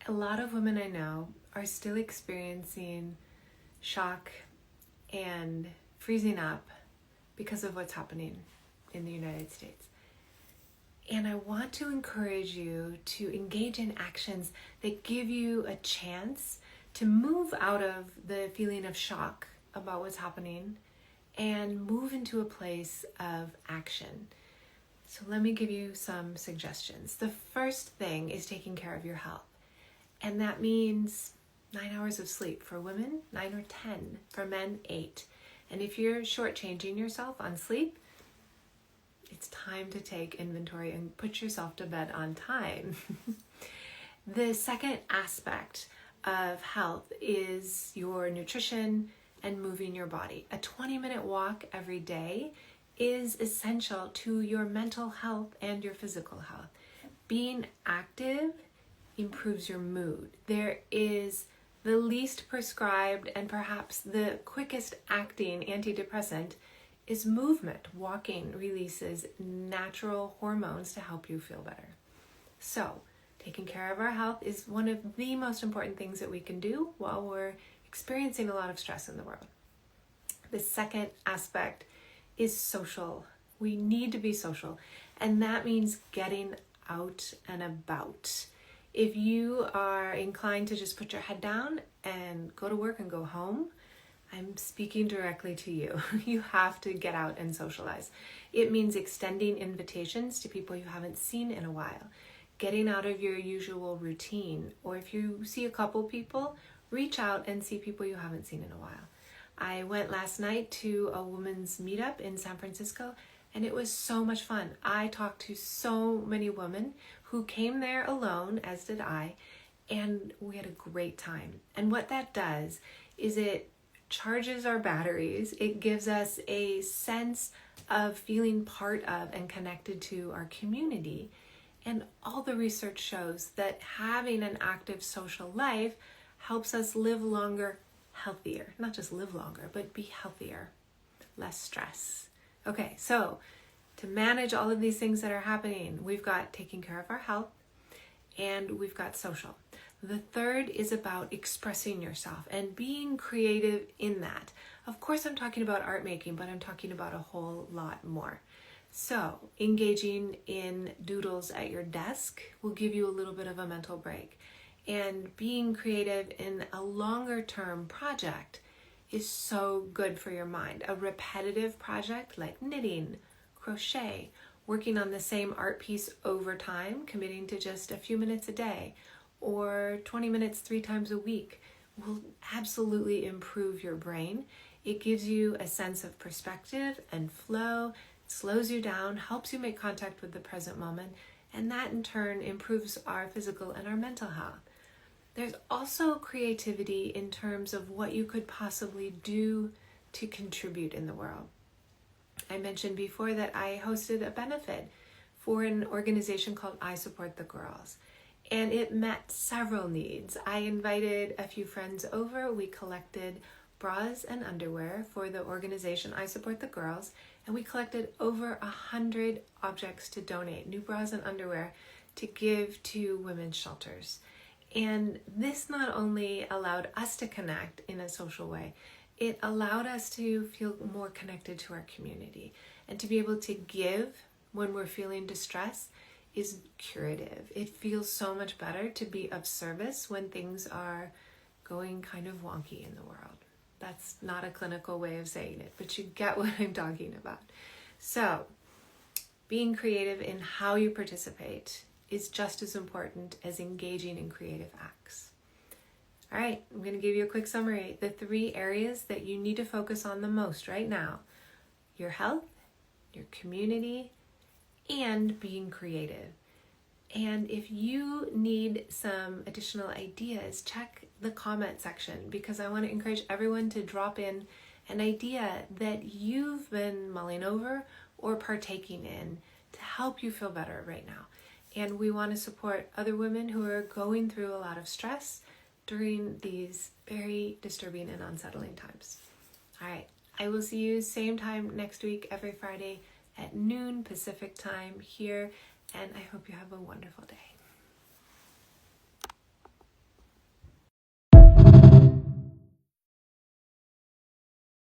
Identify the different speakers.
Speaker 1: A lot of women I know are still experiencing shock and freezing up because of what's happening in the United States. And I want to encourage you to engage in actions that give you a chance to move out of the feeling of shock about what's happening and move into a place of action. So let me give you some suggestions. The first thing is taking care of your health. And that means 9 hours of sleep for women, 9 or 10, for men, 8. And if you're shortchanging yourself on sleep, it's time to take inventory and put yourself to bed on time. The second aspect of health is your nutrition and moving your body. A 20-minute walk every day is essential to your mental health and your physical health. Being active improves your mood. There is the least prescribed and perhaps the quickest acting antidepressant is movement. Walking releases natural hormones to help you feel better. So, taking care of our health is one of the most important things that we can do while we're experiencing a lot of stress in the world. The second aspect is social. We need to be social, and that means getting out and about. If you are inclined to just put your head down and go to work and go home, I'm speaking directly to you. You have to get out and socialize. It means extending invitations to people you haven't seen in a while, getting out of your usual routine, or if you see a couple people, reach out and see people you haven't seen in a while. I went last night to a women's meetup in San Francisco, and it was so much fun. I talked to so many women who came there alone, as did I, and we had a great time. And what that does is it charges our batteries. It gives us a sense of feeling part of and connected to our community. And all the research shows that having an active social life helps us live longer, healthier. Not just live longer, but be healthier, less stress. Okay, so to manage all of these things that are happening, we've got taking care of our health and we've got social. The third is about expressing yourself and being creative in that. Of course, I'm talking about art making, but I'm talking about a whole lot more. So, engaging in doodles at your desk will give you a little bit of a mental break. And being creative in a longer term project is so good for your mind. A repetitive project like knitting, crochet, working on the same art piece over time, committing to just a few minutes a day, or 20 minutes 3 times a week will absolutely improve your brain. It gives you a sense of perspective and flow, slows you down, helps you make contact with the present moment, and that in turn improves our physical and our mental health. There's also creativity in terms of what you could possibly do to contribute in the world. I mentioned before that I hosted a benefit for an organization called I Support the Girls. And it met several needs. I invited a few friends over. We collected bras and underwear for the organization I Support the Girls. And we collected over 100 objects to donate, new bras and underwear, to give to women's shelters. And this not only allowed us to connect in a social way, it allowed us to feel more connected to our community. And to be able to give when we're feeling distress is curative. It feels so much better to be of service when things are going kind of wonky in the world. That's not a clinical way of saying it, but you get what I'm talking about. So, being creative in how you participate is just as important as engaging in creative acts. All right, I'm going to give you a quick summary. The 3 areas that you need to focus on the most right now: your health, your community, and being creative. And if you need some additional ideas, check the comment section, because I want to encourage everyone to drop in an idea that you've been mulling over or partaking in to help you feel better right now. And we want to support other women who are going through a lot of stress during these very disturbing and unsettling times. All right, I will see you same time next week, every Friday at noon Pacific time here, and I hope you have a wonderful day.